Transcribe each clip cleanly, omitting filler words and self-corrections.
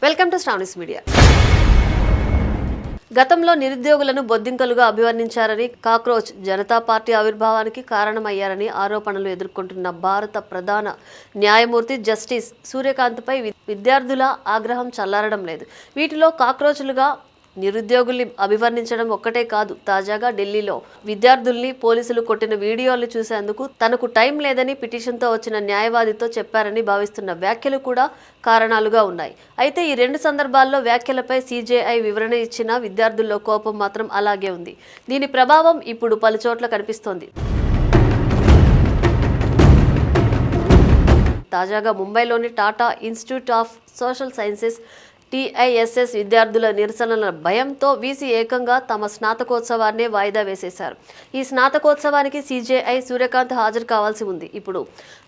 Welcome to Sravani's media. గతంలో నిరుద్యోగులను బొద్దింకలుగా అభివర్ణించారని, cockroach Janata party ఆవిర్భావానికి కారణమయ్యారని ఆరోపణలు ఎదుర్కొంటున్న భారత ప్రధాన న్యాయమూర్తి జస్టిస్ సూర్యకాంత్పై విద్యార్థుల ఆగ్రహం చల్లారడం లేదు. వీటిలో కాక్రోచ్లుగా నిరుద్యోగుల్ని అభివర్ణించడం ఒక్కటే కాదు, తాజాగా ఢిల్లీలో విద్యార్థుల్ని పోలీసులు కొట్టిన వీడియోలు చూసేందుకు తనకు టైం లేదని పిటిషన్తో వచ్చిన న్యాయవాదితో చెప్పారని భావిస్తున్న వ్యాఖ్యలు కూడా కారణాలుగా ఉన్నాయి. అయితే ఈ రెండు సందర్భాల్లో వ్యాఖ్యలపై సీజేఐ వివరణ ఇచ్చిన విద్యార్థుల్లో కోపం మాత్రం అలాగే ఉంది. దీని ప్రభావం ఇప్పుడు పలుచోట్ల కనిపిస్తోంది. తాజాగా ముంబైలోని Tata institute of social sciences TISS విద్యార్థుల నిరసనల భయంతో వీసీ ఏకంగా తమ స్నాతకోత్సవాన్నే వాయిదా వేసేశారు. ఈ స్నాతకోత్సవానికి సీజేఐ సూర్యకాంత్ హాజరు కావాల్సి ఉంది. ఇప్పుడు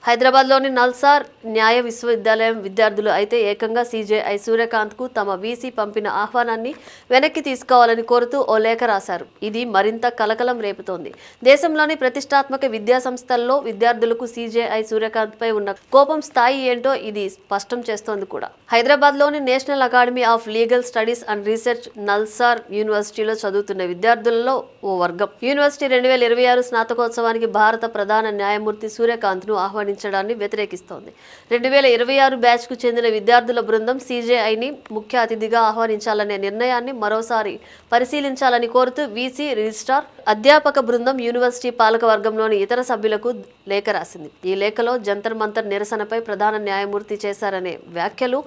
హైదరాబాద్లోని నల్సార్ న్యాయ విశ్వవిద్యాలయం విద్యార్థులు అయితే ఏకంగా సీజేఐ సూర్యకాంత్కు తమ వీసీ పంపిన ఆహ్వానాన్ని వెనక్కి తీసుకోవాలని కోరుతూ ఓ లేఖ రాశారు. ఇది మరింత కలకలం రేపుతోంది. దేశంలోని ప్రతిష్టాత్మక విద్యా సంస్థల్లో విద్యార్థులకు సీజేఐ సూర్యకాంత్పై ఉన్న కోపం స్థాయి ఏంటో ఇది స్పష్టం చేస్తోంది కూడా. హైదరాబాద్లోని national academy of legal studies and research NALSAR యూనివర్సిటీలో చదువుతున్న విద్యార్థులలో ఓ వర్గం యూనివర్సిటీ 2026 స్నాతకోత్సవానికి భారత ప్రధాన న్యాయమూర్తి సూర్యకాంత్ను ఆహ్వానించడాన్ని వ్యతిరేకిస్తోంది. 2026 బ్యాచ్కు చెందిన విద్యార్థుల బృందం సీజేఐని ముఖ్య అతిథిగా ఆహ్వానించాలనే నిర్ణయాన్ని మరోసారి పరిశీలించాలని కోరుతూ వీసీ, రిజిస్ట్రార్, అధ్యాపక బృందం యూనివర్సిటీ పాలక వర్గంలోని ఇతర సభ్యులకు లేఖ రాసింది. ఈ లేఖలో జంతర్ మంతర్ నిరసనపై ప్రధాన న్యాయమూర్తి చేశారనే వ్యాఖ్యలు,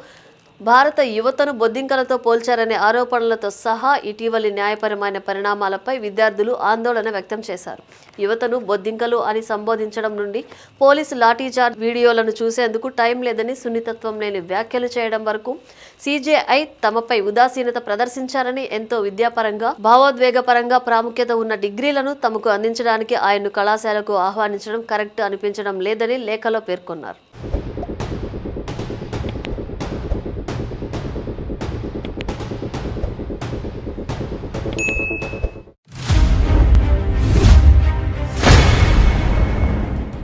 భారత యువతను బొద్దింకలతో పోల్చారనే ఆరోపణలతో సహా ఇటీవలి న్యాయపరమైన పరిణామాలపై విద్యార్థులు ఆందోళన వ్యక్తం చేశారు. యువతను బొద్దింకలు అని సంబోధించడం నుండి పోలీసు లాఠీచార్జ్ వీడియోలను చూసేందుకు టైం లేదని, సున్నితత్వం లేని వ్యాఖ్యలు చేయడం వరకు సీజేఐ తమపై ఉదాసీనత ప్రదర్శించారని, ఎంతో విద్యాపరంగా, భావోద్వేగపరంగా ప్రాముఖ్యత ఉన్న డిగ్రీలను తమకు అందించడానికి ఆయన్ను కళాశాలకు ఆహ్వానించడం కరెక్ట్ అనిపించడం లేదని లేఖలో పేర్కొన్నారు.